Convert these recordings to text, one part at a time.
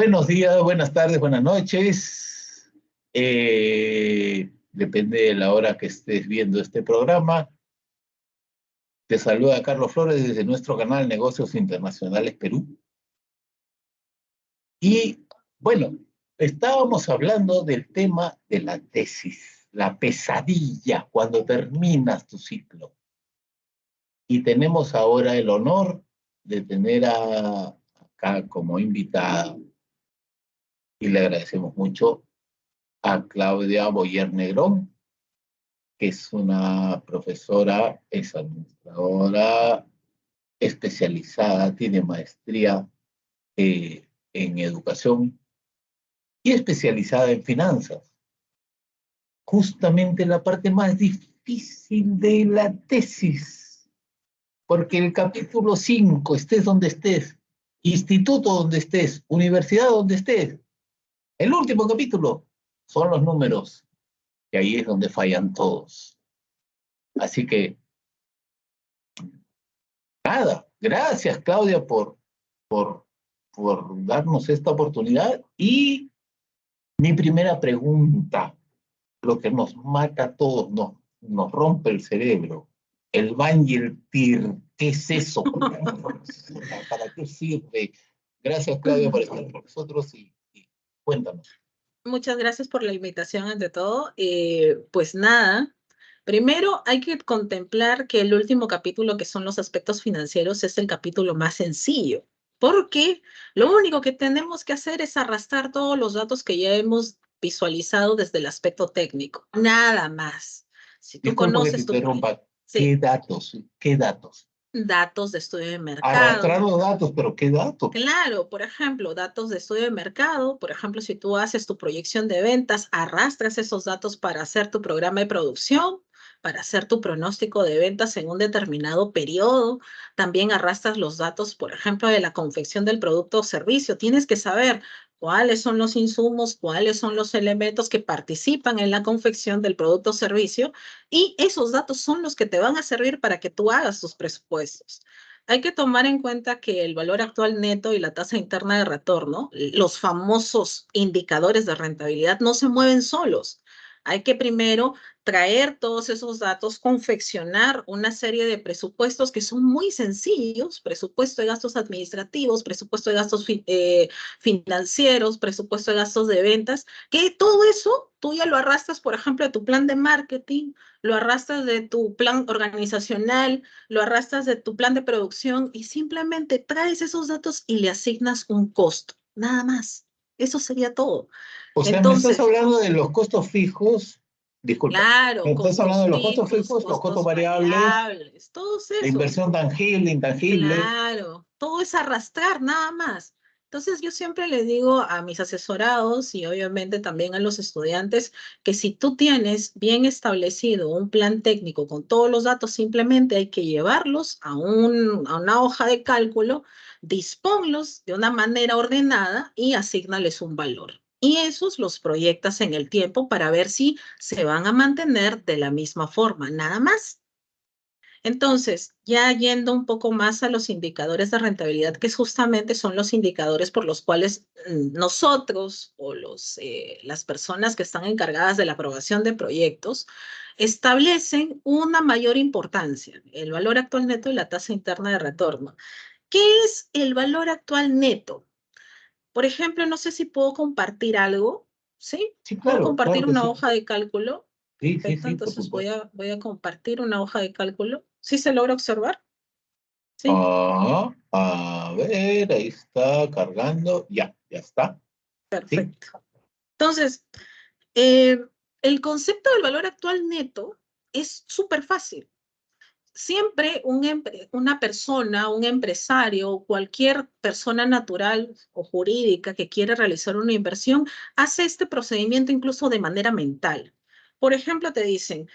Buenos días, buenas tardes, buenas noches. Depende de la hora que estés viendo este programa. Te saluda Carlos Flores desde nuestro canal Negocios Internacionales Perú. Y bueno, estábamos hablando del tema de la tesis, la pesadilla cuando terminas tu ciclo. Y tenemos ahora el honor de tener acá como invitada, y le agradecemos mucho, a Claudia Boyer Negrón, que es una profesora, es administradora especializada, tiene maestría en educación y especializada en finanzas. Justamente la parte más difícil de la tesis, porque el capítulo 5, estés donde estés, instituto donde estés, universidad donde estés, el último capítulo son los números, que ahí es donde fallan todos. Así que, nada, gracias Claudia por, por darnos esta oportunidad. Y mi primera pregunta, lo que nos mata a todos, nos rompe el cerebro, el Ban y el TIR, ¿qué es eso? ¿Para qué sirve? Gracias Claudia por estar con nosotros y cuéntanos. Muchas gracias por la invitación ante todo. Pues nada, primero hay que contemplar que el último capítulo, que son los aspectos financieros, es el capítulo más sencillo, porque lo único que tenemos que hacer es arrastrar todos los datos que ya hemos visualizado desde el aspecto técnico, nada más. Si tú Disculpa que te conoces tu interrumpa. proyecto, ¿Qué sí, datos? ¿Qué datos? datos de estudio de Arrastrar mercado. los datos, pero ¿qué datos? Claro, por ejemplo, datos de estudio de mercado. Por ejemplo, si tú haces tu proyección de ventas, arrastras esos datos para hacer tu programa de producción, para hacer tu pronóstico de ventas en un determinado periodo. También arrastras los datos, por ejemplo, de la confección del producto o servicio. Tienes que saber cuáles son los insumos, cuáles son los elementos que participan en la confección del producto o servicio, y esos datos son los que te van a servir para que tú hagas tus presupuestos. Hay que tomar en cuenta que el valor actual neto y la tasa interna de retorno, los famosos indicadores de rentabilidad, no se mueven solos. Hay que primero traer todos esos datos, confeccionar una serie de presupuestos que son muy sencillos: presupuesto de gastos administrativos, presupuesto de gastos financieros, presupuesto de gastos de ventas, que todo eso tú ya lo arrastras, por ejemplo, de tu plan de marketing, lo arrastras de tu plan organizacional, lo arrastras de tu plan de producción, y simplemente traes esos datos y le asignas un costo, nada más. Eso sería todo. O sea, me estás Entonces, hablando de los costos fijos, disculpa, me claro, estás hablando costos de los costos fijos, fijos, los costos costos variables, variables, todos la esos. inversión tangible, intangible. Claro, todo es arrastrar, nada más. Entonces, yo siempre le digo a mis asesorados y obviamente también a los estudiantes que si tú tienes bien establecido un plan técnico con todos los datos, simplemente hay que llevarlos a una hoja de cálculo, disponlos de una manera ordenada y asignales un valor. Y esos los proyectas en el tiempo para ver si se van a mantener de la misma forma, nada más. Entonces, ya yendo un poco más a los indicadores de rentabilidad, que justamente son los indicadores por los cuales nosotros o las personas que están encargadas de la aprobación de proyectos establecen una mayor importancia: el valor actual neto y la tasa interna de retorno. ¿Qué es el valor actual neto? Por ejemplo, no sé si puedo compartir algo, ¿sí? Sí, Puedo claro compartir que una sí. hoja de cálculo. Sí, sí, Perfecto, sí, por entonces supuesto. voy a compartir una hoja de cálculo. ¿Sí se logra observar? Sí, Ah, a ver, ahí está cargando. Ya está. Sí. perfecto. Entonces, eh, el concepto del valor actual neto es súper fácil. Siempre una persona, un empresario, cualquier persona natural o jurídica que quiere realizar una inversión, hace este procedimiento incluso de manera mental. Por ejemplo, te dicen,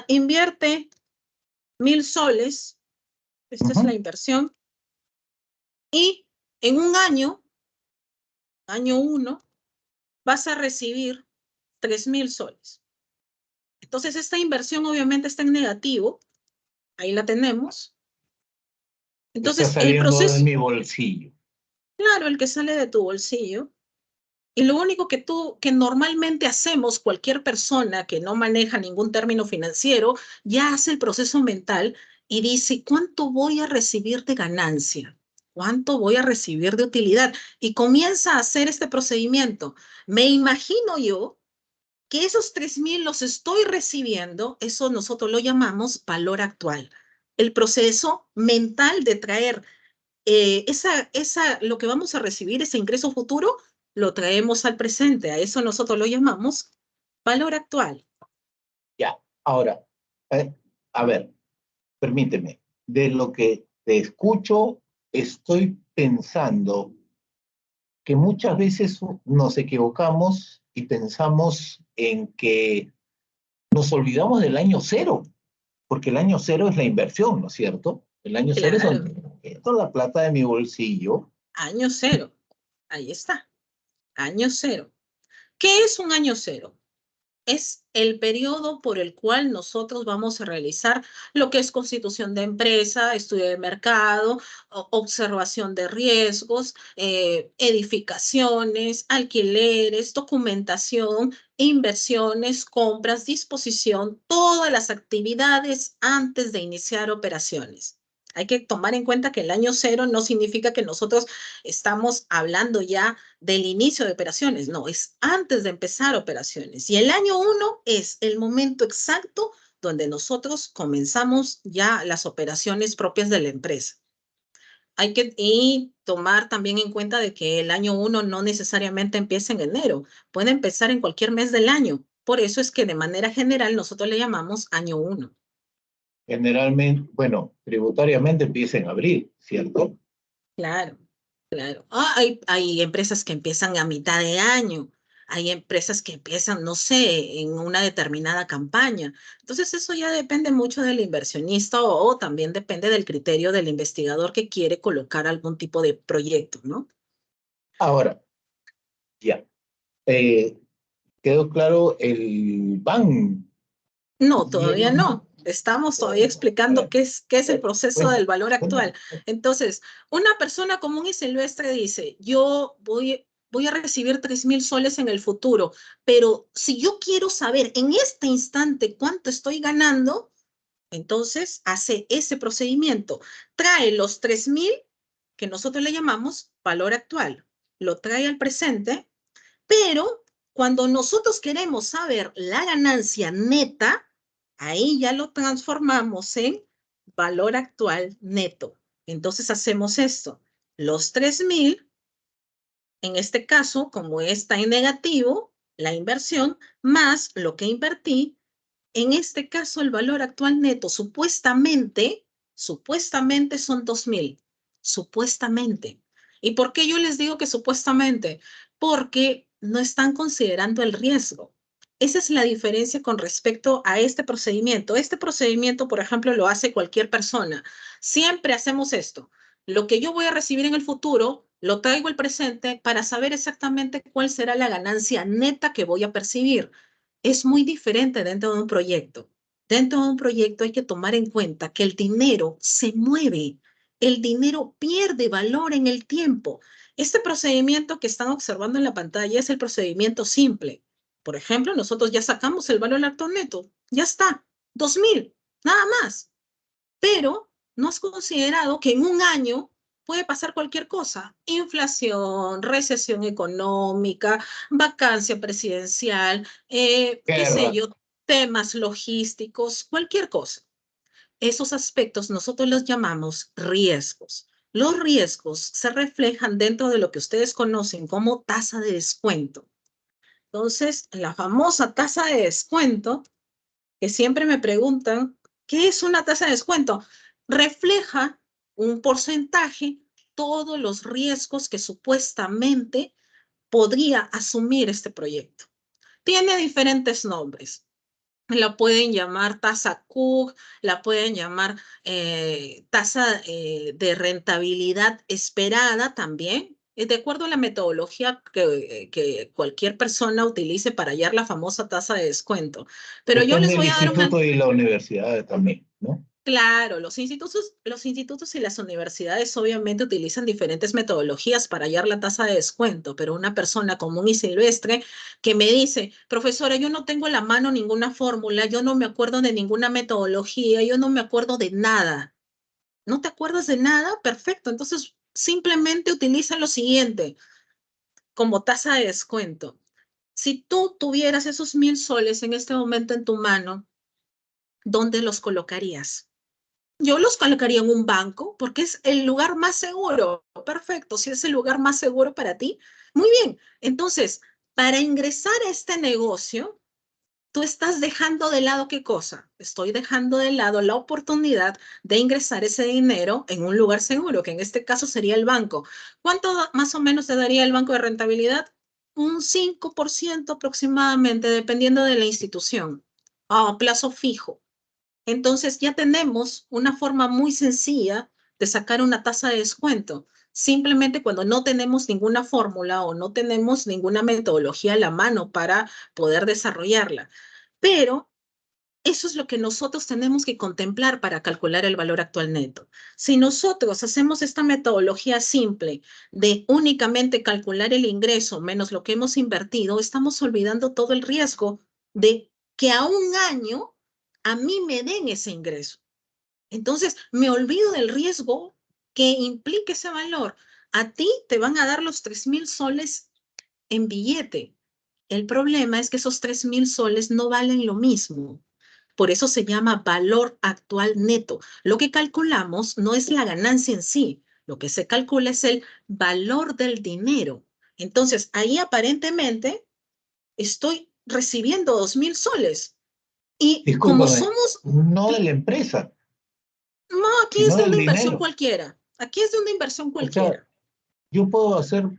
invierte 1.000 soles, esta es la Ujú. inversión, y en un año uno, vas a recibir 3.000 soles. Entonces, esta inversión obviamente está en negativo, ahí la tenemos. Está Entonces, el saliendo de proceso, mi bolsillo. Claro, el que sale de tu bolsillo. Y lo único que normalmente hacemos, cualquier persona que no maneja ningún término financiero, ya hace el proceso mental y dice, ¿cuánto voy a recibir de ganancia? ¿Cuánto voy a recibir de utilidad? Y comienza a hacer este procedimiento. Me imagino yo que esos 3.000 los estoy recibiendo, eso nosotros lo llamamos valor actual. El proceso mental de traer lo que vamos a recibir, ese ingreso futuro, lo traemos al presente. A eso nosotros lo llamamos valor actual. Ya, ahora, eh, a ver, permíteme, de lo que te escucho, estoy pensando que muchas veces nos equivocamos y pensamos en que nos olvidamos del año cero, porque el año cero es la inversión, ¿no es cierto? El año cero es Claro, donde meto la plata de mi bolsillo. año cero. Ahí está, año cero. ¿Qué es un año cero? Es el periodo por el cual nosotros vamos a realizar lo que es constitución de empresa, estudio de mercado, observación de riesgos, edificaciones, alquileres, documentación, inversiones, compras, disposición, todas las actividades antes de iniciar operaciones. Hay que tomar en cuenta que el año cero no significa que nosotros estamos hablando ya del inicio de operaciones, no, es antes de empezar operaciones. Y el año uno es el momento exacto donde nosotros comenzamos ya las operaciones propias de la empresa. Hay que y tomar también en cuenta de que el año uno no necesariamente empieza en enero, puede empezar en cualquier mes del año. Por eso es que de manera general nosotros le llamamos año uno. Generalmente, bueno, tributariamente empieza en abril, ¿cierto? Claro, claro. Hay empresas que empiezan a mitad de año, hay empresas que empiezan, no sé, en una determinada campaña. Entonces, eso ya depende mucho del inversionista o también depende del criterio del investigador que quiere colocar algún tipo de proyecto, ¿no? Ahora, ya, eh, quedó claro el BAN. No, Y todavía no. Estamos todavía a explicando ver, qué es el proceso cuenta, del valor actual. cuenta. Entonces, una persona común y silvestre dice, yo voy a recibir 3.000 soles en el futuro, pero si yo quiero saber en este instante cuánto estoy ganando, entonces hace ese procedimiento. Trae los 3.000, que nosotros le llamamos valor actual, lo trae al presente, pero cuando nosotros queremos saber la ganancia neta, ahí ya lo transformamos en valor actual neto. Entonces hacemos esto. Los 3.000, en este caso, como está en negativo, la inversión, más lo que invertí, en este caso el valor actual neto supuestamente son 2.000. Supuestamente. ¿Y por qué yo les digo que supuestamente? Porque no están considerando el riesgo. Esa es la diferencia con respecto a este procedimiento. Este procedimiento, por ejemplo, lo hace cualquier persona. Siempre hacemos esto. Lo que yo voy a recibir en el futuro, lo traigo al presente para saber exactamente cuál será la ganancia neta que voy a percibir. Es muy diferente dentro de un proyecto. Dentro de un proyecto hay que tomar en cuenta que el dinero se mueve, el dinero pierde valor en el tiempo. Este procedimiento que están observando en la pantalla es el procedimiento simple. Por ejemplo, nosotros ya sacamos el valor actual neto, ya está, 2.000, nada más. Pero no has considerado que en un año puede pasar cualquier cosa. Inflación, recesión económica, vacancia presidencial, qué sé Guerra. yo, temas logísticos, cualquier cosa. Esos aspectos nosotros los llamamos riesgos. Los riesgos se reflejan dentro de lo que ustedes conocen como tasa de descuento. Entonces, la famosa tasa de descuento que siempre me preguntan, ¿qué es una tasa de descuento? Refleja un porcentaje, todos los riesgos que supuestamente podría asumir este proyecto. Tiene diferentes nombres. La pueden llamar tasa Cook, la pueden llamar tasa de rentabilidad esperada también, de acuerdo a la metodología que cualquier persona utilice para hallar la famosa tasa de descuento. Pero yo Depende les del voy a dar una, instituto y la universidad también, ¿no? Claro, los institutos y las universidades obviamente utilizan diferentes metodologías para hallar la tasa de descuento, pero una persona común y silvestre que me dice, profesora, yo no tengo a la mano ninguna fórmula, yo no me acuerdo de ninguna metodología, yo no me acuerdo de nada. ¿No te acuerdas de nada? Perfecto. Entonces, simplemente utiliza lo siguiente como tasa de descuento. Si tú tuvieras esos 1.000 soles en este momento en tu mano, ¿dónde los colocarías? Yo los colocaría en un banco porque es el lugar más seguro. Perfecto, si es el lugar más seguro para ti, muy bien. Entonces, para ingresar a este negocio, tú estás dejando de lado qué cosa? Estoy dejando de lado la oportunidad de ingresar ese dinero en un lugar seguro, que en este caso sería el banco. ¿Cuánto más o menos te daría el banco de rentabilidad? Un 5% aproximadamente, dependiendo de la institución, a plazo fijo. Entonces ya tenemos una forma muy sencilla de sacar una tasa de descuento. Simplemente cuando no tenemos ninguna fórmula o no tenemos ninguna metodología a la mano para poder desarrollarla. Pero eso es lo que nosotros tenemos que contemplar para calcular el valor actual neto. Si nosotros hacemos esta metodología simple de únicamente calcular el ingreso menos lo que hemos invertido, estamos olvidando todo el riesgo de que a un año a mí me den ese ingreso. Entonces, me olvido del riesgo que implica ese valor. A ti te van a dar los 3.000 soles en billete. El problema es que esos 3.000 soles no valen lo mismo. Por eso se llama valor actual neto. Lo que calculamos no es la ganancia en sí, lo que se calcula es el valor del dinero. Entonces, ahí aparentemente estoy recibiendo 2.000 soles. Y como Discúlpame, somos, no de la empresa, no, aquí es sino de del una inversión dinero. cualquiera. Aquí es de una inversión O sea, cualquiera. yo puedo hacer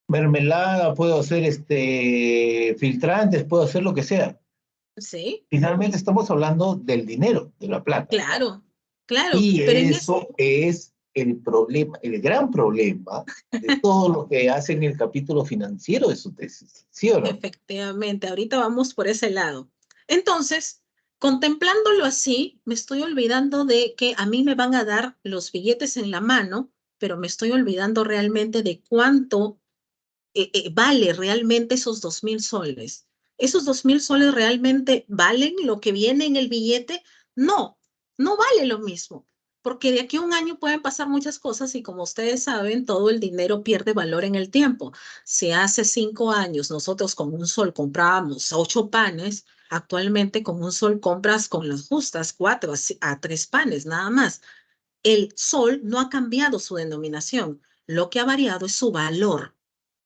mermelada, puedo hacer filtrantes, puedo hacer lo que sea. ¿Sí? Finalmente estamos hablando del dinero, de la plata. Claro, claro. Y Pero eso es el problema, el gran problema de todo lo que hace en el capítulo financiero de su tesis, ¿sí o no? efectivamente, ahorita vamos por ese lado. Entonces, contemplándolo así, me estoy olvidando de que a mí me van a dar los billetes en la mano, pero me estoy olvidando realmente de cuánto vale realmente esos 2.000 soles. ¿Esos 2.000 soles realmente valen lo que viene en el billete? No, no vale lo mismo, porque de aquí a un año pueden pasar muchas cosas y como ustedes saben, todo el dinero pierde valor en el tiempo. Si hace 5 años nosotros con un sol comprábamos 8 panes, actualmente con un sol compras con las justas 4 a 3 panes, nada más. El sol no ha cambiado su denominación, lo que ha variado es su valor.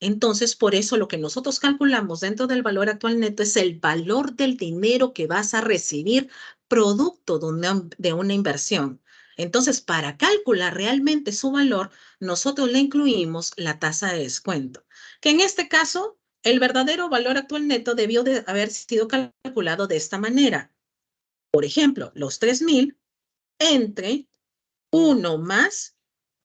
Entonces, por eso lo que nosotros calculamos dentro del valor actual neto es el valor del dinero que vas a recibir producto de una inversión. Entonces, para calcular realmente su valor, nosotros le incluimos la tasa de descuento, que en este caso, el verdadero valor actual neto debió de haber sido calculado de esta manera. Por ejemplo, los 3.000 entre uno más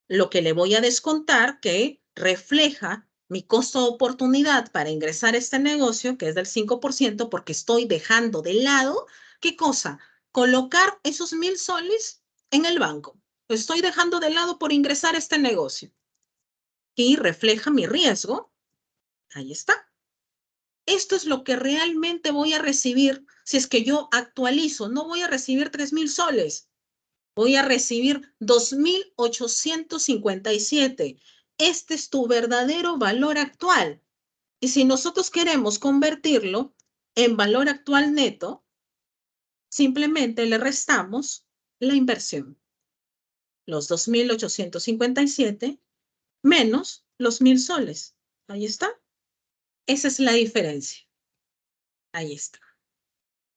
lo que le voy a descontar que refleja mi costo de oportunidad para ingresar a este negocio, que es del 5%, porque estoy dejando de lado, ¿qué cosa? Colocar esos 1.000 soles en el banco. Estoy dejando de lado por ingresar a este negocio. Y refleja mi riesgo. Ahí está. Esto es lo que realmente voy a recibir si es que yo actualizo. No voy a recibir 3.000 soles. Voy a recibir 2.857. Este es tu verdadero valor actual. Y si nosotros queremos convertirlo en valor actual neto, simplemente le restamos la inversión. Los 2.857 menos los 1.000 soles. Ahí está. Esa es la diferencia. Ahí está.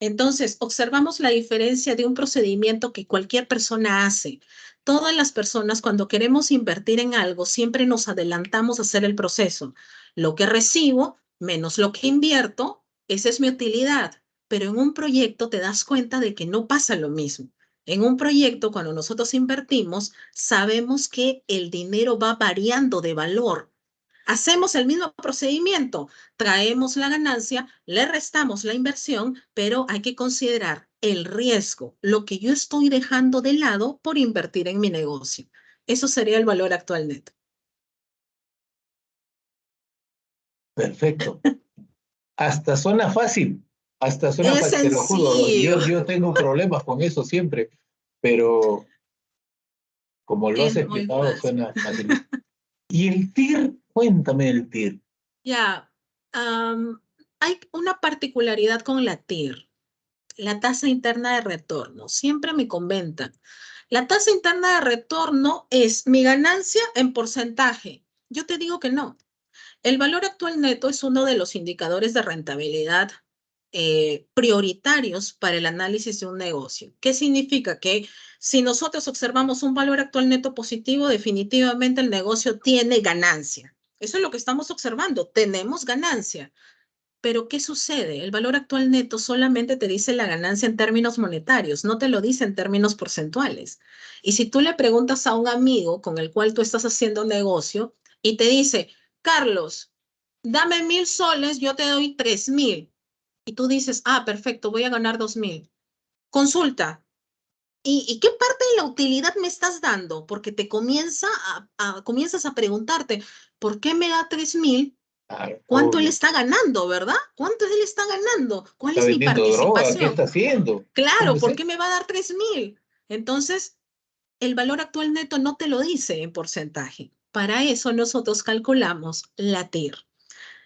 Entonces, observamos la diferencia de un procedimiento que cualquier persona hace. Todas las personas, cuando queremos invertir en algo, siempre nos adelantamos a hacer el proceso. Lo que recibo menos lo que invierto, esa es mi utilidad. Pero en un proyecto te das cuenta de que no pasa lo mismo. En un proyecto, cuando nosotros invertimos, sabemos que el dinero va variando de valor. Hacemos el mismo procedimiento, traemos la ganancia, le restamos la inversión, pero hay que considerar el riesgo, lo que yo estoy dejando de lado por invertir en mi negocio. Eso sería el valor actual neto. Perfecto. Hasta suena Es fácil, te lo juro. sencillo, Yo tengo problemas con eso siempre, pero como lo has es muy explicado, fácil. suena fácil. ¿Y el TIR? Cuéntame del TIR. Ya, hay una particularidad con la TIR, la tasa interna de retorno. Siempre me comentan, la tasa interna de retorno es mi ganancia en porcentaje. Yo te digo que no. El valor actual neto es uno de los indicadores de rentabilidad prioritarios para el análisis de un negocio. ¿Qué significa? Que si nosotros observamos un valor actual neto positivo, definitivamente el negocio tiene ganancia. Eso es lo que estamos observando. Tenemos ganancia. Pero ¿qué sucede? El valor actual neto solamente te dice la ganancia en términos monetarios, no te lo dice en términos porcentuales. Y si tú le preguntas a un amigo con el cual tú estás haciendo negocio y te dice, Carlos, dame 1.000 soles, yo te doy 3.000. Y tú dices, ah, perfecto, voy a ganar 2.000. Consulta. ¿Y qué parte de la utilidad me estás dando? Porque te comienzas a preguntarte, ¿por qué me da 3.000? Ah, ¿Cuánto él obvio. está ganando, verdad? ¿Cuánto él está ganando? ¿Cuál ¿Está es mi vendiendo droga? ¿Qué participación? está haciendo? Claro, Puede ¿por ser. qué me va a dar 3.000? Entonces, el valor actual neto no te lo dice en porcentaje. Para eso nosotros calculamos la TIR.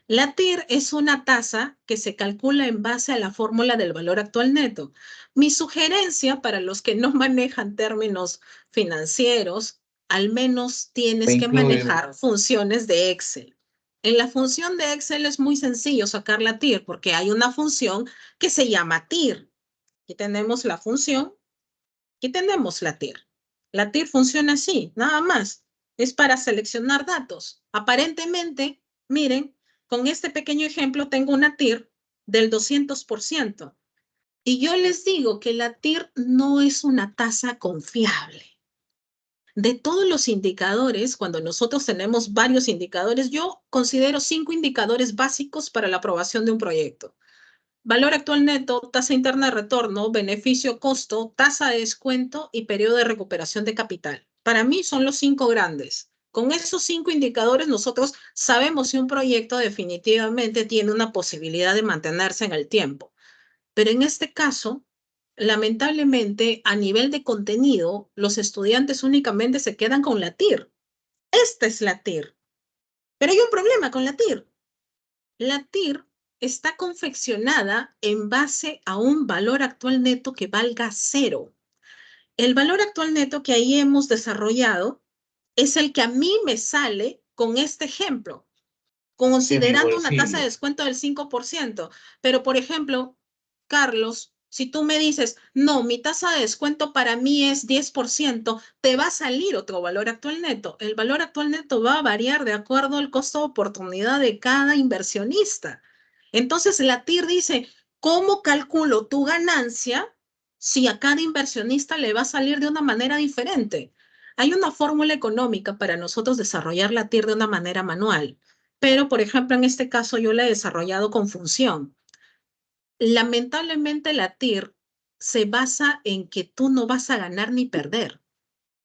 La TIR es una tasa que se calcula en base a la fórmula del valor actual neto. Mi sugerencia para los que no manejan términos financieros, al menos Me tienes que incluyo. manejar funciones de Excel. En la función de Excel es muy sencillo sacar la TIR porque hay una función que se llama TIR. Aquí tenemos la función, aquí tenemos la TIR. La TIR funciona así, nada más. Es para seleccionar datos. Aparentemente, miren, con este pequeño ejemplo tengo una TIR del 200%. Y yo les digo que la TIR no es una tasa confiable. De todos los indicadores, cuando nosotros tenemos varios indicadores, yo considero 5 indicadores básicos para la aprobación de un proyecto. Valor actual neto, tasa interna de retorno, beneficio costo, tasa de descuento y periodo de recuperación de capital. Para mí son los 5 grandes. Con esos 5 indicadores nosotros sabemos si un proyecto definitivamente tiene una posibilidad de mantenerse en el tiempo. Pero en este caso, lamentablemente, a nivel de contenido, los estudiantes únicamente se quedan con la TIR. Esta es la TIR. Pero hay un problema con la TIR. La TIR está confeccionada en base a un valor actual neto que valga cero. El valor actual neto que ahí hemos desarrollado es el que a mí me sale con este ejemplo, De mi considerando una tasa de bolsillo. descuento del 5%. Pero, por ejemplo, Carlos, si tú me dices, no, mi tasa de descuento para mí es 10%, te va a salir otro valor actual neto. El valor actual neto va a variar de acuerdo al costo de oportunidad de cada inversionista. Entonces, la TIR dice, ¿cómo calculo tu ganancia si a cada inversionista le va a salir de una manera diferente? Hay una fórmula económica para nosotros desarrollar la TIR de una manera manual. Pero, por ejemplo, en este caso yo la he desarrollado con función. Lamentablemente la TIR se basa en que tú no vas a ganar ni perder.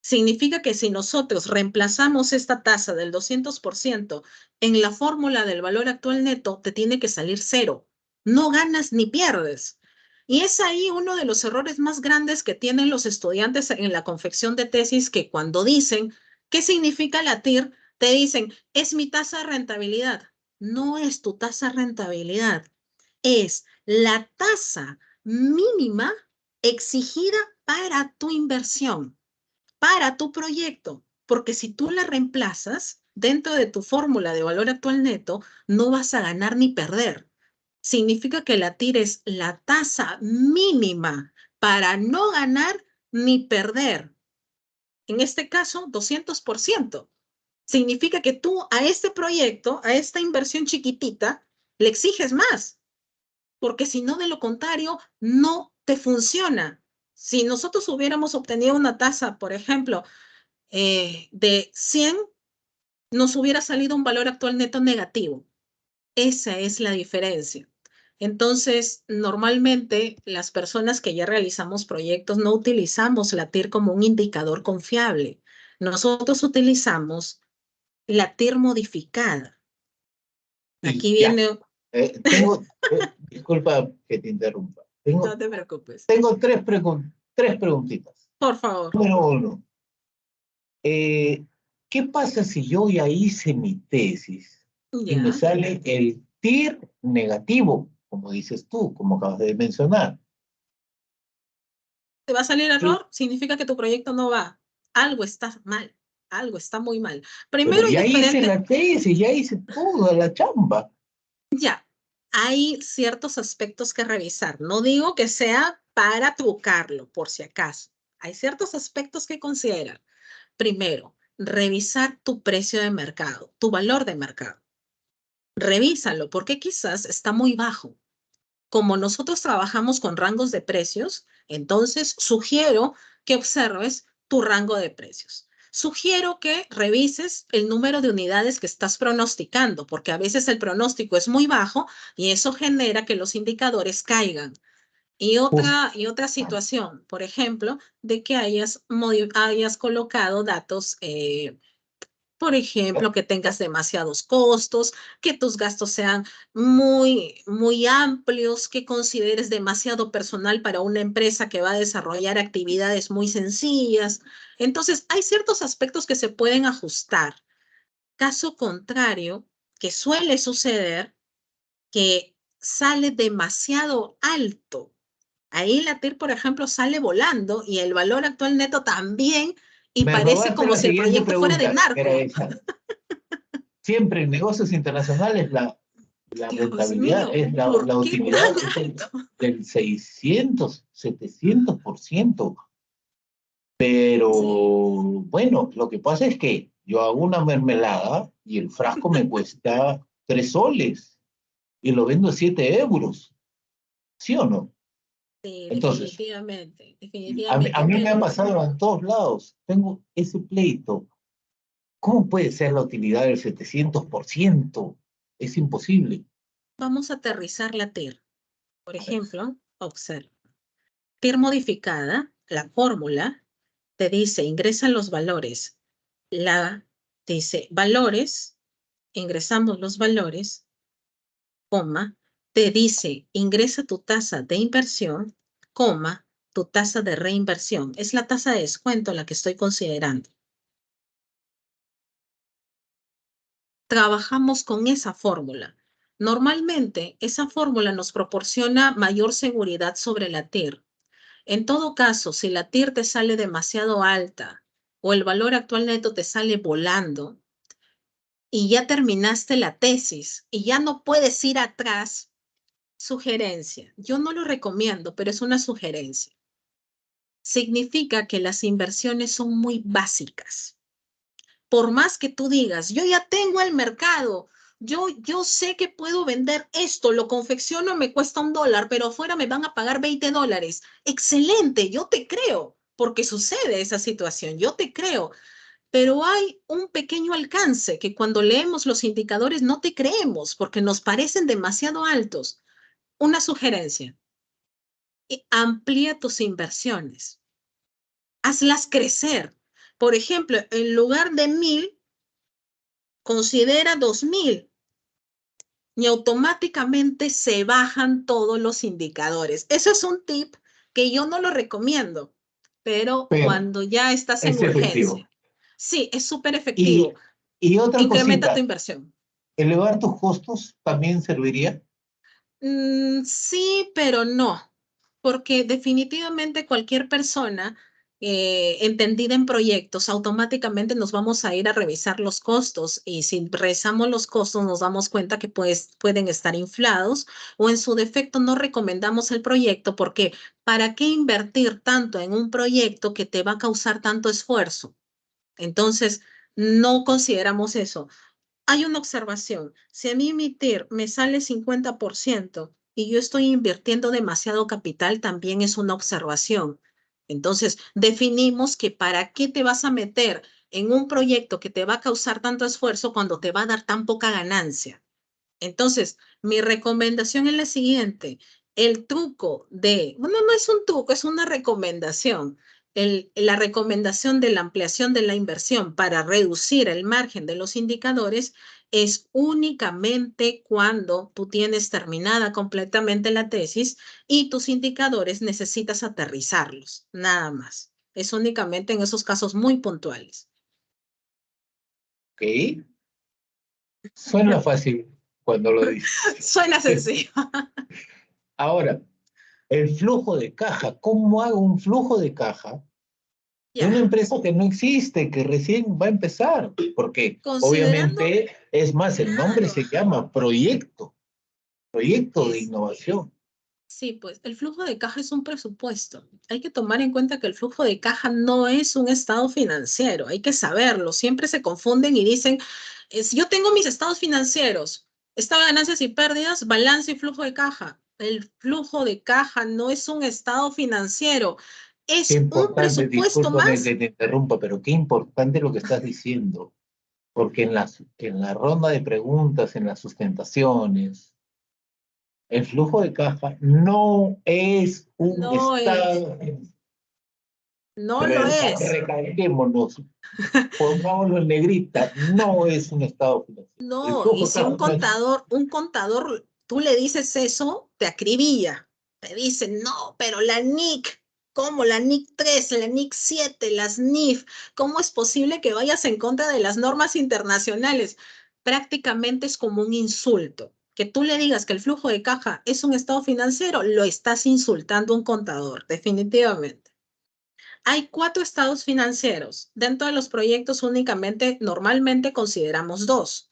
Significa que si nosotros reemplazamos esta tasa del 200% en la fórmula del valor actual neto, te tiene que salir cero. No ganas ni pierdes. Y es ahí uno de los errores más grandes que tienen los estudiantes en la confección de tesis, que cuando dicen, ¿qué significa la TIR? Te dicen, es mi tasa de rentabilidad. No es tu tasa de rentabilidad, es la tasa mínima exigida para tu inversión, para tu proyecto, porque si tú la reemplazas dentro de tu fórmula de valor actual neto, no vas a ganar ni perder. Significa que la TIR es la tasa mínima para no ganar ni perder. En este caso, 200%. Significa que tú a este proyecto, a esta inversión chiquitita, le exiges más, porque si no, de lo contrario, no te funciona. Si nosotros hubiéramos obtenido una tasa, por ejemplo, de 100, nos hubiera salido un valor actual neto negativo. Esa es la diferencia. Entonces, normalmente las personas que ya realizamos proyectos no utilizamos la TIR como un indicador confiable. Nosotros utilizamos la TIR modificada. Y Aquí ya, viene, disculpa que te interrumpa. no te preocupes, Tengo tres preguntitas. por favor. Número uno, ¿qué pasa si yo ya hice mi tesis y me Ya. sale el TIR negativo, como dices tú, como acabas de mencionar? ¿Te va a salir ¿Qué? error? Significa que tu proyecto no va. Algo está mal, algo está muy mal. Pero Primero hay ya hice diferentes, la tesis, ya hice toda la chamba. ya, hay ciertos aspectos que revisar. No digo que sea para trucarlo, por si acaso. Hay ciertos aspectos que considerar. Primero, revisar tu precio de mercado, tu valor de mercado. Revísalo porque quizás está muy bajo. Como nosotros trabajamos con rangos de precios, entonces sugiero que observes tu rango de precios. Sugiero que revises el número de unidades que estás pronosticando, porque a veces el pronóstico es muy bajo y eso genera que los indicadores caigan. Justo. Y otra situación, por ejemplo, de que hayas colocado datos por ejemplo, que tengas demasiados costos, que tus gastos sean muy amplios, que consideres demasiado personal para una empresa que va a desarrollar actividades muy sencillas. Entonces, hay ciertos aspectos que se pueden ajustar. Caso contrario, que suele suceder, que sale demasiado alto. Ahí la TIR, por ejemplo, sale volando y el valor actual neto también, y Me parece robaste como la si el siguiente proyecto fuera de pregunta, era narco. esa. Siempre en negocios internacionales la Dios rentabilidad mío, es ¿por la qué utilidad tan es alto? del 600, 700%. Pero Sí, bueno, lo que pasa es que yo hago una mermelada y el frasco me cuesta 3 soles y lo vendo a 7 euros, ¿sí o no? sí, Entonces, definitivamente, a definitivamente, mí me ha pero pasado en todos lados. Tengo ese pleito. ¿Cómo puede ser la utilidad del 700%? Es imposible. vamos a aterrizar la TIR. Por A ver, ejemplo, observa. TIR modificada, la fórmula, te dice, ingresa los valores. Dice valores, ingresamos los valores, coma, te dice, ingresa tu tasa de inversión, coma, tu tasa de reinversión. Es la tasa de descuento la que estoy considerando. Trabajamos con esa fórmula. Normalmente, esa fórmula nos proporciona mayor seguridad sobre la TIR. En todo caso, si la TIR te sale demasiado alta o el valor actual neto te sale volando y ya terminaste la tesis y ya no puedes ir atrás, sugerencia. Yo no lo recomiendo, pero es una sugerencia. Significa que las inversiones son muy básicas. Por más que tú digas, yo ya tengo el mercado, yo sé que puedo vender esto, lo confecciono, me cuesta $1, pero afuera me van a pagar $20. Excelente, yo te creo, porque sucede esa situación, yo te creo, pero hay un pequeño alcance que cuando leemos los indicadores no te creemos porque nos parecen demasiado altos. Una sugerencia, amplía tus inversiones, hazlas crecer. Por ejemplo, en lugar de 1,000, considera 2,000 y automáticamente se bajan todos los indicadores. Eso es un tip que yo no lo recomiendo, pero pero cuando ya estás en es efectivo. urgencia, sí, es súper Y, efectivo. y otra Incrementa tu cosita, inversión. elevar tus costos también serviría. Sí, pero no, porque definitivamente cualquier persona entendida en proyectos, automáticamente nos vamos a ir a revisar los costos y si revisamos los costos nos damos cuenta que pues, pueden estar inflados o en su defecto no recomendamos el proyecto porque ¿para qué invertir tanto en un proyecto que te va a causar tanto esfuerzo? Entonces, no consideramos eso. Hay una observación. Si a mí mi TIR me sale 50% y yo estoy invirtiendo demasiado capital, también es una observación. Entonces, definimos que para qué te vas a meter en un proyecto que te va a causar tanto esfuerzo cuando te va a dar tan poca ganancia? Entonces, mi recomendación es la siguiente. El truco bueno, no es un truco, es una recomendación. La recomendación de la ampliación de la inversión para reducir el margen de los indicadores es únicamente cuando tú tienes terminada completamente la tesis y tus indicadores necesitas aterrizarlos, nada más. Es únicamente en esos casos muy puntuales. ¿Ok? Suena fácil cuando lo dices. Suena sencillo. Ahora, el flujo de caja. ¿Cómo hago un flujo de caja de una Ya, empresa que no existe, que recién va a empezar? Porque considerando, obviamente, es más, el nombre claro, se llama proyecto de es innovación. sí, pues el flujo de caja es un presupuesto. Hay que tomar en cuenta que el flujo de caja no es un estado financiero, hay que saberlo. Siempre se confunden y dicen, yo tengo mis estados financieros, estado de ganancias y pérdidas, balance y flujo de caja. El flujo de caja no es un estado financiero, Qué es un importante, presupuesto discúlpame que más. te interrumpa, pero qué importante lo que estás diciendo, porque en la ronda de preguntas, en las sustentaciones, el flujo de caja no es un No es, estado. no De lo verdad, es. recalquémonos, pongámoslo en negrita, no es un estado financiero. El No, y flujo de si caja no es. un contador, tú le dices eso, te acribilla. Te dice, no, pero la NIC, ¿cómo? La NIC 3, la NIC 7, las NIF, ¿cómo es posible que vayas en contra de las normas internacionales? Prácticamente es como un insulto. Que tú le digas que el flujo de caja es un estado financiero, lo estás insultando a un contador, definitivamente. Hay 4 estados financieros. Dentro de los proyectos únicamente, normalmente consideramos 2.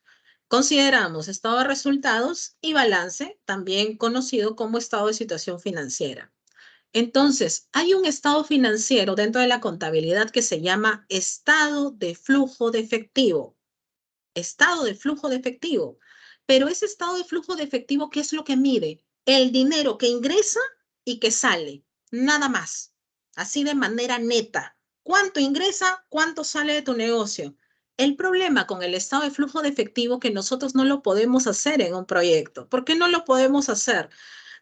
Consideramos estado de resultados y balance, también conocido como estado de situación financiera. Entonces, hay un estado financiero dentro de la contabilidad que se llama estado de flujo de efectivo. Estado de flujo de efectivo. Pero ese estado de flujo de efectivo, ¿qué es lo que mide? El dinero que ingresa y que sale, nada más. Así de manera neta. ¿Cuánto ingresa? ¿Cuánto sale de tu negocio? El problema con el estado de flujo de efectivo que nosotros no lo podemos hacer en un proyecto. ¿Por qué no lo podemos hacer?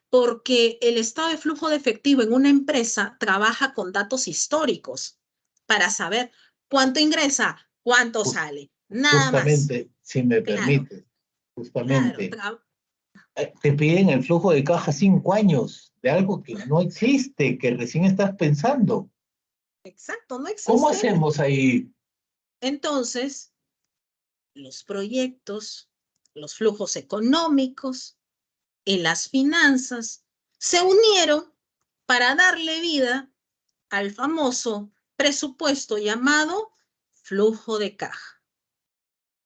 Porque el estado de flujo de efectivo en una empresa trabaja con datos históricos para saber cuánto ingresa, cuánto Jus- sale, nada más. Justamente, si me Claro, permites, claro, justamente, te piden el flujo de caja 5 años de algo que no existe, que recién estás pensando. exacto, no ¿Cómo existe. hacemos ahí? Entonces, los proyectos, los flujos económicos y las finanzas se unieron para darle vida al famoso presupuesto llamado flujo de caja.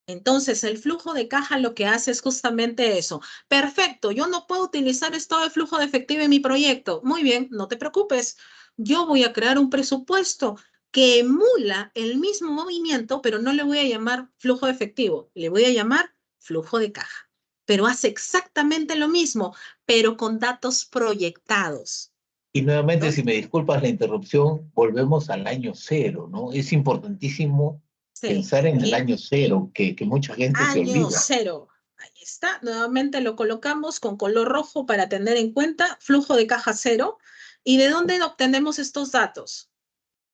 Entonces, el flujo de caja lo que hace es justamente eso. Perfecto, yo no puedo utilizar estado de flujo de efectivo en mi proyecto. Muy bien, no te preocupes. Yo voy a crear un presupuesto que emula el mismo movimiento, pero no le voy a llamar flujo de efectivo, le voy a llamar flujo de caja. Pero hace exactamente lo mismo, pero con datos proyectados. Y nuevamente, si Entonces, me disculpas la interrupción, volvemos al año cero, ¿no? Es importantísimo sí, pensar en el aquí año cero, que mucha gente se año olvida. cero. Ahí está. Nuevamente lo colocamos con color rojo para tener en cuenta flujo de caja cero. ¿Y de dónde obtenemos estos datos?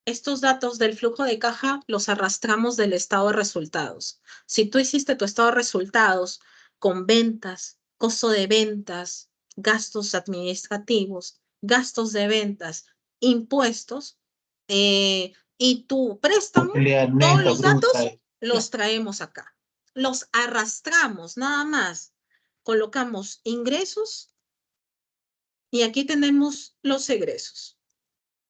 Estos datos del flujo de caja los arrastramos del estado de resultados. Si tú hiciste tu estado de resultados con ventas, costo de ventas, gastos administrativos, gastos de ventas, impuestos y tu préstamo, Utilidad todos neta, los bruta. datos Ya. los traemos acá. Los arrastramos nada más. Colocamos ingresos y aquí tenemos los egresos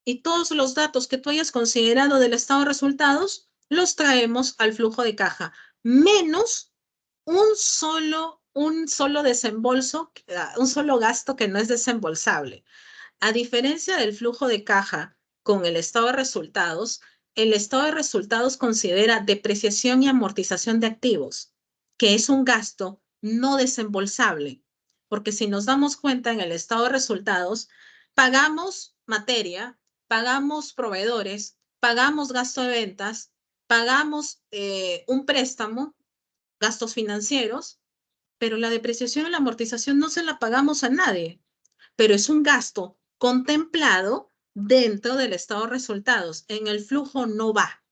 y todos los datos que tú hayas considerado del estado de resultados los traemos al flujo de caja, menos un solo desembolso, un solo gasto que no es desembolsable. A diferencia del flujo de caja con el estado de resultados, el estado de resultados considera depreciación y amortización de activos, que es un gasto no desembolsable, porque si nos damos cuenta en el estado de resultados, pagamos materia, pagamos proveedores, pagamos gasto de ventas, pagamos un préstamo, gastos financieros, pero la depreciación y la amortización no se la pagamos a nadie, pero es un gasto contemplado dentro del estado de resultados. En el flujo no va.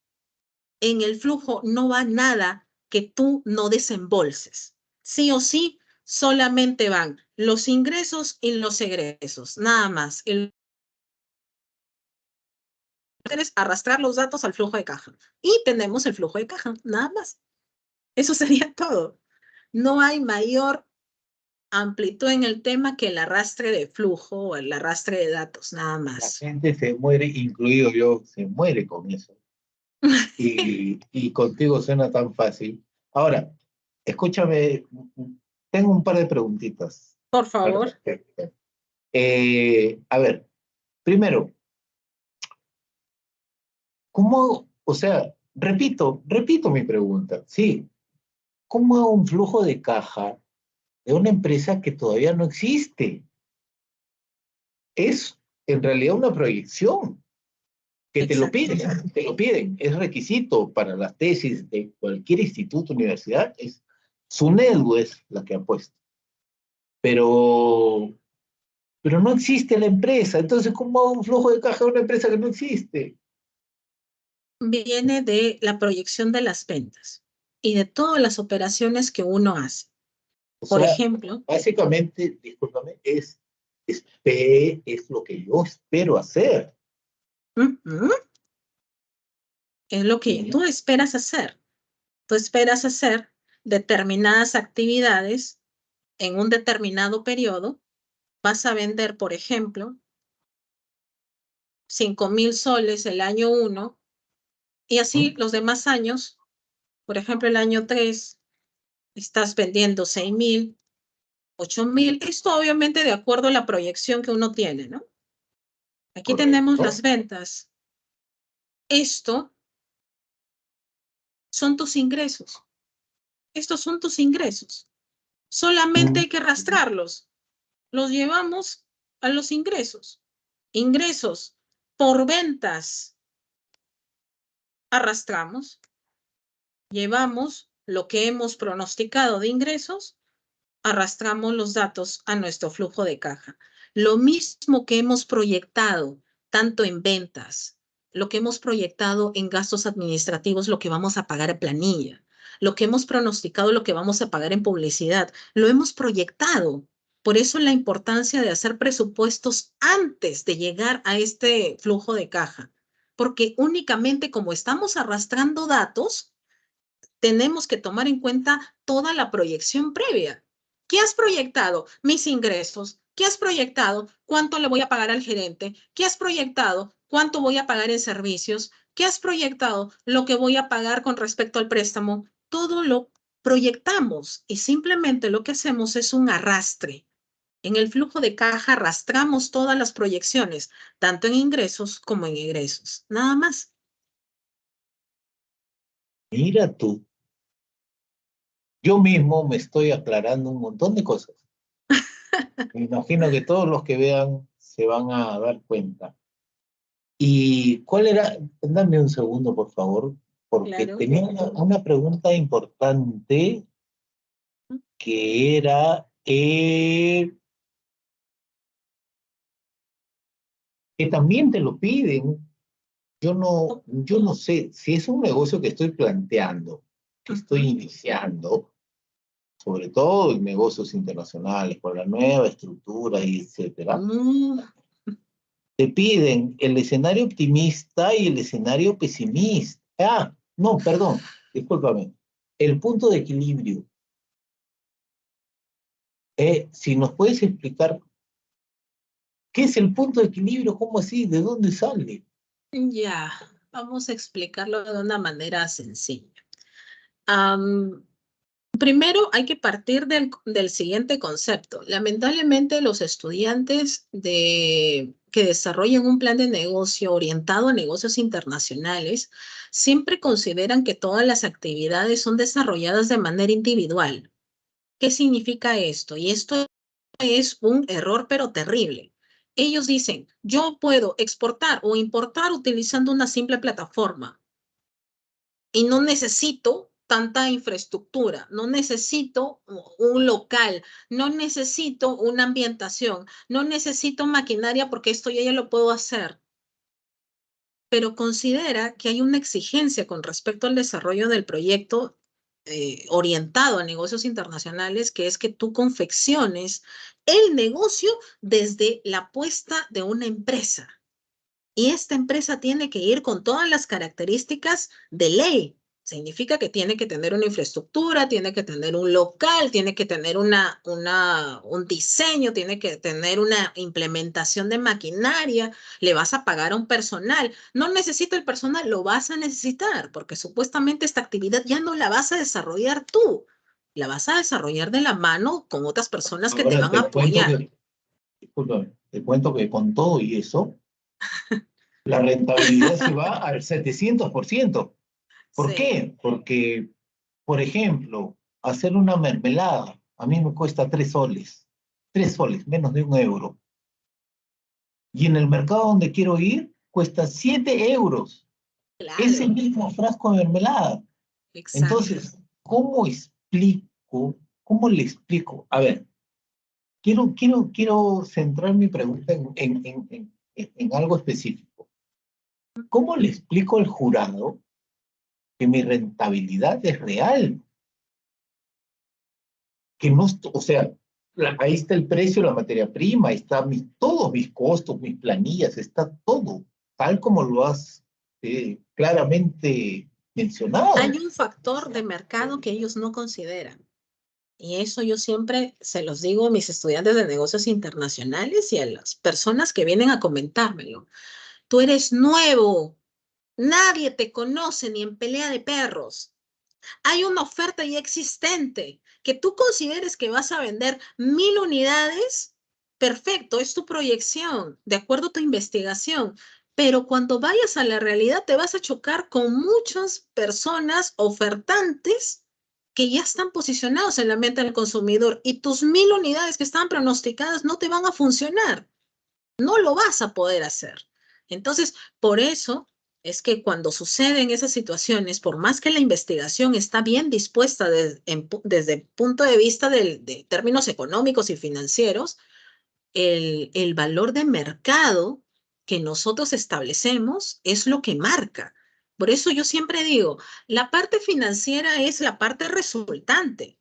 En el flujo no va nada que tú no desembolses. Sí o sí, solamente van los ingresos y los egresos, nada más. Es arrastrar los datos al flujo de caja. Y tenemos el flujo de caja, nada más. Eso sería todo. No hay mayor amplitud en el tema que el arrastre de flujo o el arrastre de datos, nada La más. gente se muere, incluido yo, se muere con eso. Y contigo suena tan fácil. Ahora, escúchame, tengo un par de preguntitas. Por Para favor. hacerte. A ver, primero, ¿cómo, o sea, repito mi pregunta, sí, ¿cómo hago un flujo de caja de una empresa que todavía no existe? Es en realidad una proyección que Exacto. te lo piden, es requisito para las tesis de cualquier instituto, universidad, es SUNEDU es la que ha puesto, pero, pero no existe la empresa, entonces ¿cómo hago un flujo de caja de una empresa que no existe? Viene de la proyección de las ventas y de todas las operaciones que uno hace. O Por sea, ejemplo, básicamente, discúlpame, es lo que yo espero hacer. es lo que ¿Sí? tú esperas hacer. Tú esperas hacer determinadas actividades en un determinado periodo. Vas a vender, por ejemplo, 5,000 soles el año 1 y así ¿Mm? los demás años, por ejemplo, el año 3 estás vendiendo 6,000, 8,000. Esto obviamente de acuerdo a la proyección que uno tiene, ¿no? Aquí tenemos Correcto. las ventas. Esto son tus ingresos. Estos son tus ingresos. Solamente Mm, hay que arrastrarlos. Los llevamos a los ingresos. Ingresos por ventas. Arrastramos. Llevamos lo que hemos pronosticado de ingresos. Arrastramos los datos a nuestro flujo de caja. Lo mismo que hemos proyectado, tanto en ventas, lo que hemos proyectado en gastos administrativos, lo que vamos a pagar en planilla, lo que hemos pronosticado, lo que vamos a pagar en publicidad, lo hemos proyectado. Por eso la importancia de hacer presupuestos antes de llegar a este flujo de caja, porque únicamente como estamos arrastrando datos, tenemos que tomar en cuenta toda la proyección previa. ¿Qué has proyectado? Mis ingresos. ¿Qué has proyectado? ¿Cuánto le voy a pagar al gerente? ¿Qué has proyectado? ¿Cuánto voy a pagar en servicios? ¿Qué has proyectado? Lo que voy a pagar con respecto al préstamo. Todo lo proyectamos y simplemente lo que hacemos es un arrastre. En el flujo de caja arrastramos todas las proyecciones, tanto en ingresos como en egresos. Nada más. Mira tú, yo mismo me estoy aclarando un montón de cosas. Me imagino que todos los que vean se van a dar cuenta. ¿Y cuál era? Dame un segundo, por favor, porque Claro. tenía una pregunta importante que era que también te lo piden. Yo no sé si es un negocio que estoy planteando, que estoy iniciando, sobre todo en negocios internacionales, con la nueva estructura y etcétera. Mm, Te piden el escenario optimista y el escenario pesimista. Ah, no, perdón, discúlpame. El punto de equilibrio. Si nos puedes explicar qué es el punto de equilibrio, cómo así, de dónde sale. Ya, vamos a explicarlo de una manera sencilla. Am, Primero hay que partir del siguiente concepto. Lamentablemente los estudiantes que desarrollan un plan de negocio orientado a negocios internacionales siempre consideran que todas las actividades son desarrolladas de manera individual. ¿Qué significa esto? Y esto es un error, pero terrible. Ellos dicen, yo puedo exportar o importar utilizando una simple plataforma. y no necesito tanta infraestructura, no necesito un local, no necesito una ambientación, no necesito maquinaria porque esto ya lo puedo hacer. Pero considera que hay una exigencia con respecto al desarrollo del proyecto orientado a negocios internacionales, que es que tú confecciones el negocio desde la puesta de una empresa. Y esta empresa tiene que ir con todas las características de ley. Significa que tiene que tener una infraestructura, tiene que tener un local, tiene que tener un diseño, tiene que tener una implementación de maquinaria, le vas a pagar a un personal. No necesito el personal, lo vas a necesitar, porque supuestamente esta actividad ya no la vas a desarrollar tú, la vas a desarrollar de la mano con otras personas que te Ahora van a apoyar. discúlpame, te cuento que con todo y eso, la rentabilidad se va al 700%. ¿Por Sí, qué? Porque, por ejemplo, hacer una mermelada a mí me cuesta 3 soles. 3 soles, menos de 1 euro. Y en el mercado donde quiero ir, cuesta 7 euros. Ese claro, mismo frasco de mermelada. exacto. Entonces, ¿cómo explico? ¿Cómo le explico? A ver, quiero centrar mi pregunta en algo específico. ¿Cómo le explico al jurado que mi rentabilidad es real? Que no, o sea, ahí está el precio de la materia prima, ahí está todos mis costos, mis planillas, está todo, tal como lo has claramente mencionado. Hay un factor de mercado que ellos no consideran. Y eso yo siempre se los digo a mis estudiantes de negocios internacionales y a las personas que vienen a comentármelo. Tú eres nuevo, nadie te conoce ni en pelea de perros. Hay una oferta ya existente que tú consideres que vas a vender 1000 unidades. Perfecto, es tu proyección, de acuerdo a tu investigación. Pero cuando vayas a la realidad te vas a chocar con muchas personas ofertantes que ya están posicionados en la mente del consumidor y tus 1000 unidades que estaban pronosticadas no te van a funcionar, no lo vas a poder hacer. Entonces, por eso es que cuando suceden esas situaciones, por más que la investigación está bien dispuesta desde el punto de vista de términos económicos y financieros, el valor de mercado que nosotros establecemos es lo que marca. Por eso yo siempre digo, la parte financiera es la parte resultante.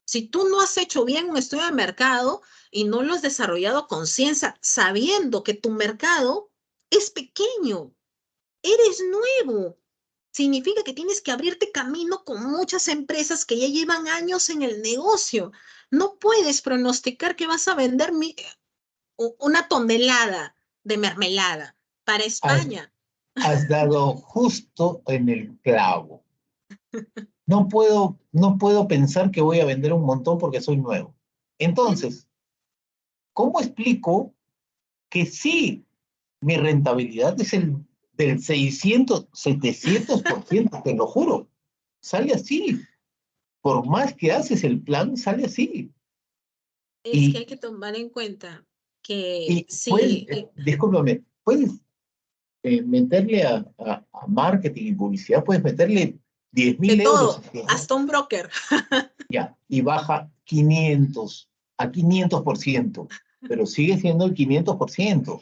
Si tú no has hecho bien un estudio de mercado y no lo has desarrollado con ciencia, sabiendo que tu mercado es pequeño, eres nuevo, significa que tienes que abrirte camino con muchas empresas que ya llevan años en el negocio. No puedes pronosticar que vas a vender una tonelada de mermelada para Has, España. has dado justo en el clavo. No puedo pensar que voy a vender un montón porque soy nuevo. Entonces, ¿cómo explico que sí, mi rentabilidad es el del 600, 700%, te lo juro? Sale así. Por más que haces el plan, sale así. Es que Y, hay que tomar en cuenta que y puedes, si discúlpame, puedes meterle a marketing y publicidad, puedes meterle diez de mil euros todo, hasta un broker. ya, y baja 500 a 500%, pero sigue siendo el 500%.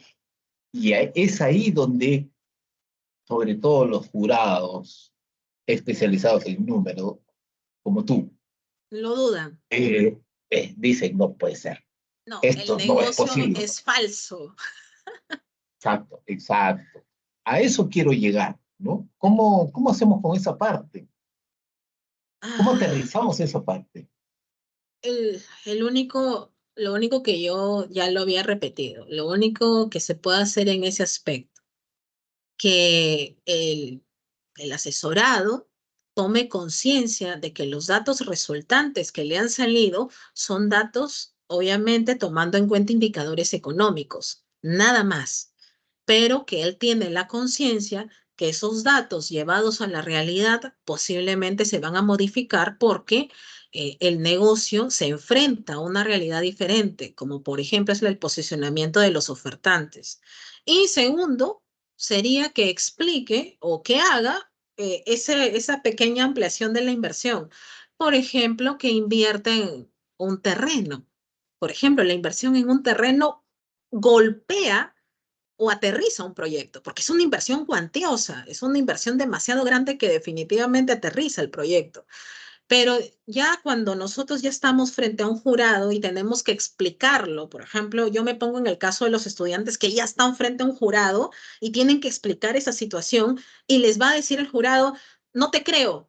Y es ahí donde, sobre todo los jurados especializados en números, como tú, Lo dudan. dicen, no puede ser, No, el esto no es negocio posible. es falso. Exacto, exacto. A eso quiero llegar, ¿no? ¿Cómo hacemos con esa parte? ¿Cómo Ah, aterrizamos esa parte? lo único que yo ya lo había repetido, lo único que se puede hacer en ese aspecto, que el asesorado tome conciencia de que los datos resultantes que le han salido son datos, obviamente, tomando en cuenta indicadores económicos, nada más, pero que él tiene la conciencia que esos datos llevados a la realidad posiblemente se van a modificar porque el negocio se enfrenta a una realidad diferente, como por ejemplo es el posicionamiento de los ofertantes. Y segundo, sería que explique o que haga esa pequeña ampliación de la inversión. Por ejemplo, que invierte en un terreno. Por ejemplo, la inversión en un terreno golpea o aterriza un proyecto, porque es una inversión cuantiosa, es una inversión demasiado grande que definitivamente aterriza el proyecto. Pero ya cuando nosotros ya estamos frente a un jurado y tenemos que explicarlo, por ejemplo, yo me pongo en el caso de los estudiantes que ya están frente a un jurado y tienen que explicar esa situación y les va a decir el jurado, no te creo,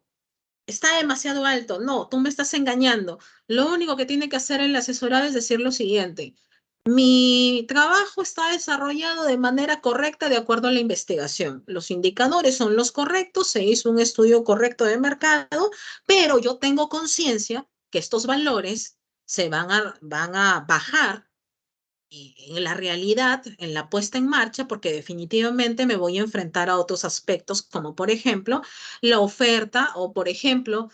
está demasiado alto, no, tú me estás engañando. Lo único que tiene que hacer el asesorado es decir lo siguiente. Mi trabajo está desarrollado de manera correcta de acuerdo a la investigación. Los indicadores son los correctos, se hizo un estudio correcto de mercado, pero yo tengo conciencia que estos valores van a bajar en la realidad, en la puesta en marcha, porque definitivamente me voy a enfrentar a otros aspectos, como por ejemplo la oferta o por ejemplo,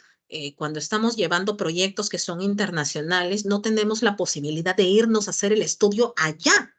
cuando estamos llevando proyectos que son internacionales, no tenemos la posibilidad de irnos a hacer el estudio allá.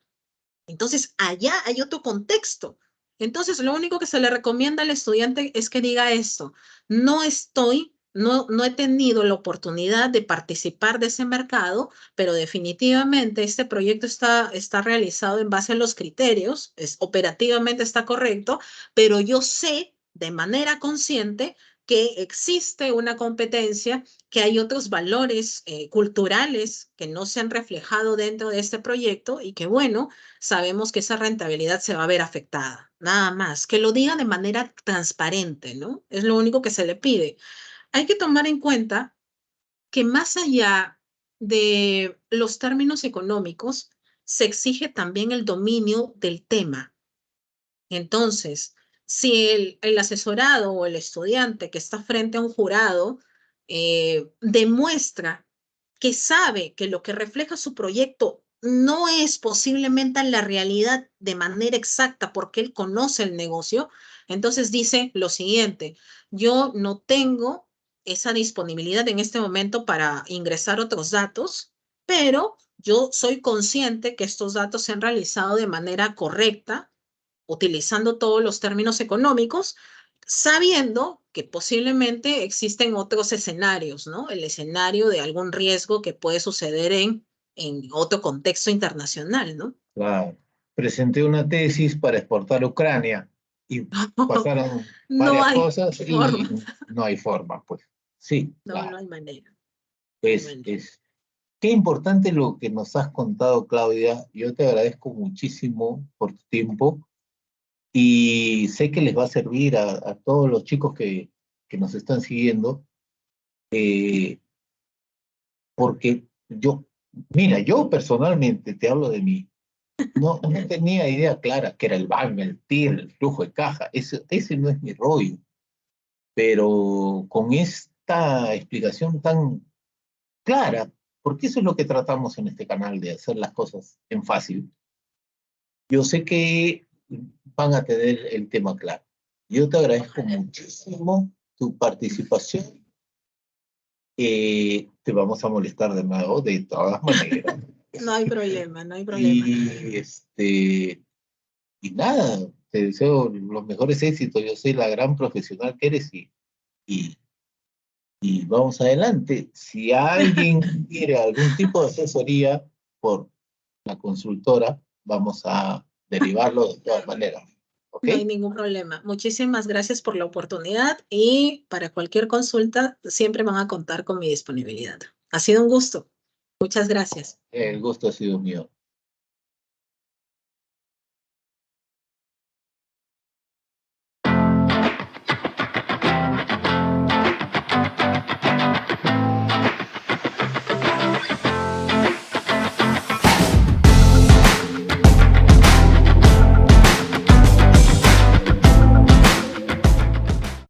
Entonces, allá hay otro contexto. Entonces, lo único que se le recomienda al estudiante es que diga esto, no he tenido la oportunidad de participar de ese mercado, pero definitivamente este proyecto está realizado en base a los criterios, operativamente está correcto, pero yo sé de manera consciente que existe una competencia, que hay otros valores culturales que no se han reflejado dentro de este proyecto y que, bueno, sabemos que esa rentabilidad se va a ver afectada. Nada más, que lo diga de manera transparente, ¿no? Es lo único que se le pide. Hay que tomar en cuenta que más allá de los términos económicos, se exige también el dominio del tema. Entonces, si el asesorado o el estudiante que está frente a un jurado demuestra que sabe que lo que refleja su proyecto no es posiblemente la realidad de manera exacta porque él conoce el negocio, entonces dice lo siguiente, yo no tengo esa disponibilidad en este momento para ingresar otros datos, pero yo soy consciente que estos datos se han realizado de manera correcta utilizando todos los términos económicos, sabiendo que posiblemente existen otros escenarios, ¿no? El escenario de algún riesgo que puede suceder en otro contexto internacional, ¿no? Claro. Presenté una tesis para exportar a Ucrania y pasaron No varias hay cosas y forma. no hay forma, pues. Sí, No, no claro. hay manera. No hay Es, manera. es, qué importante lo que nos has contado, Claudia. Yo te agradezco muchísimo por tu tiempo y sé que les va a servir a todos los chicos que nos están siguiendo, eh, porque mira, yo personalmente te hablo de mí. No tenía idea clara que era el BAN, el TIR, el flujo de caja. Ese no es mi rollo. Pero con esta explicación tan clara, porque eso es lo que tratamos en este canal, de hacer las cosas en fácil, yo sé que van a tener el tema claro. Yo te agradezco muchísimo tu participación. Te vamos a molestar de nuevo, de todas maneras. No hay problema, no hay problema. Y, y nada, te deseo los mejores éxitos. Yo sé la gran profesional que eres y, y vamos adelante. Si alguien quiere algún tipo de asesoría por la consultora, vamos a derivarlo de todas maneras. ¿Ok? No hay ningún problema. Muchísimas gracias por la oportunidad y para cualquier consulta siempre van a contar con mi disponibilidad. Ha sido un gusto. Muchas gracias. El gusto ha sido mío.